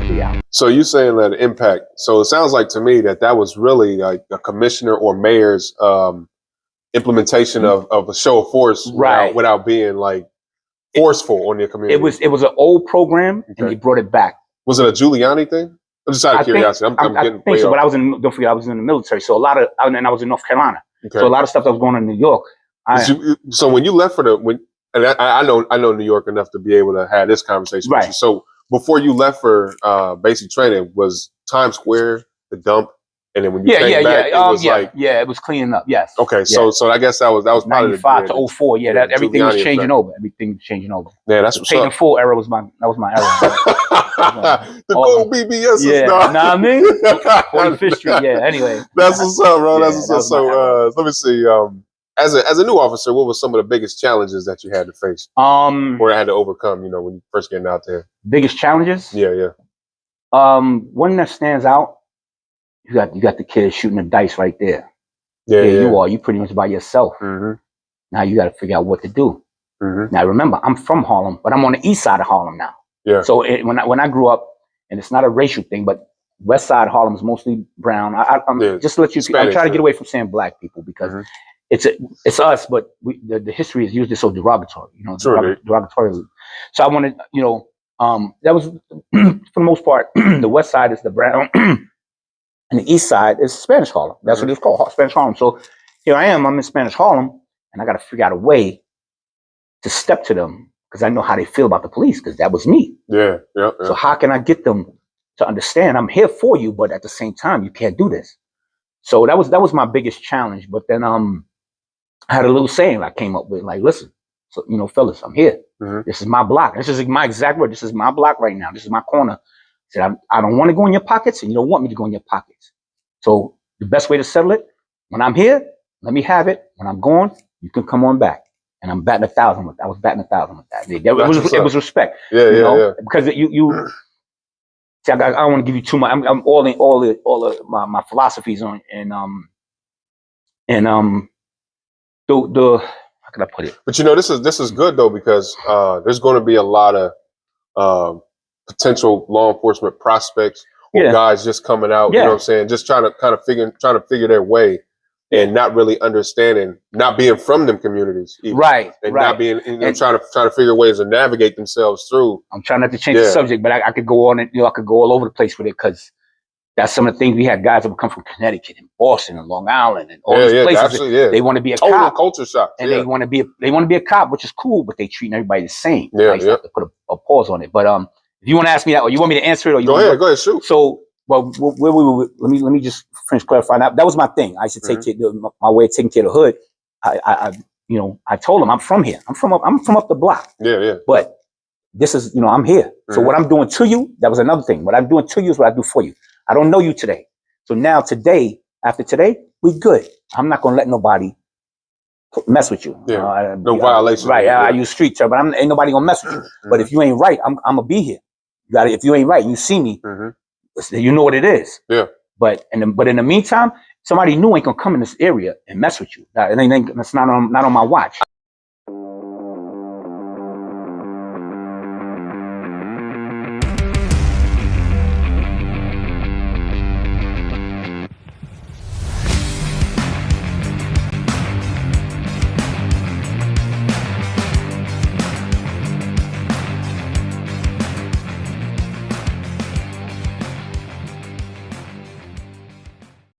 country out. So you saying that impact? So it sounds like to me that was really like a commissioner or mayor's implementation of a show of force, Right, without being like forceful on your community. It was an old program, and they brought it back. Was it a Giuliani thing? I'm just out of curiosity. I'm I getting think way so, off. but don't forget, I was in the military, so and I was in North Carolina. Okay. So a lot of stuff that was going on in New York. So when you left and I know New York enough to be able to have this conversation with you. So before you left for basic training, was Times Square the dump? And then when you came back, it was it was cleaning up. Yes. Okay, so I guess that was probably 95 to 04. Yeah, that everything was changing over. Everything was changing over. Yeah, that's what's up. Paid in full era was my era. The gold BBS. Yeah, I mean, 45th Street. Yeah. Anyway, that's what's up, bro. That's what's up. So let me see. As a new officer, what were some of the biggest challenges that you had to face, or had to overcome? When you first getting out there. Biggest challenges? Yeah. One that stands out. You got the kid shooting the dice right there. Yeah. You are. You pretty much by yourself. Mm-hmm. Now you got to figure out what to do. Mm-hmm. Now remember, I'm from Harlem, but I'm on the east side of Harlem now. Yeah. So when I grew up, and it's not a racial thing, but west side of Harlem is mostly brown. I'm just to let you. I'm trying to get away from saying black people because it's us, but the history is usually so derogatory. Derogatorily. So I wanted, that was for the most part. The west side is the brown. And the east side is Spanish Harlem. That's what it's called, Spanish Harlem. So here I am, I'm in Spanish Harlem, and I got to figure out a way to step to them because I know how they feel about the police because that was me. Yeah. So how can I get them to understand I'm here for you, but at the same time, you can't do this. So that was my biggest challenge. But then I had a little saying I came up with, like, listen, so fellas, I'm here. Mm-hmm. This is my block. This is my exact word. This is my block right now. This is my corner. Said, I don't want to go in your pockets, and you don't want me to go in your pockets. So the best way to settle it, when I'm here, let me have it. When I'm gone, you can come on back. And I'm batting 1,000 with that. I was batting 1,000 with that. It was respect. Yeah. Because you see, I don't want to give you too much. I'm all of my philosophies on and the how can I put it? But this is good though because there's going to be a lot of potential law enforcement prospects or guys just coming out, you know what I'm saying, just trying to figure their way and not really understanding, not being from them communities, even, not being, trying to figure ways to navigate themselves through. I'm trying not to change the subject, but I could go on and I could go all over the place with it because that's some of the things we had guys that would come from Connecticut and Boston and Long Island and all these places. Absolutely, they want to be a total cop, culture shock, and they want to be a cop, which is cool, but they treat everybody the same. I used to have to put a pause on it, but if you want to ask me that, or you want me to answer it, or go ahead, shoot. So, well, let me just finish clarifying that. That was my thing. I used to take my way of taking care of the hood. I told them I'm from here. I'm from up the block. Yeah. But this is, I'm here. So what I'm doing to you, that was another thing. What I'm doing to you is what I do for you. I don't know you today. So now after today, we good. I'm not gonna let nobody mess with you. Yeah. No violation. Right. I use street term, but ain't nobody gonna mess with you. But if you ain't right, I'm gonna be here. You got it. If you ain't right, you see me. You know what it is. Yeah. But in the meantime, somebody new ain't gonna come in this area and mess with you. That's not on my watch.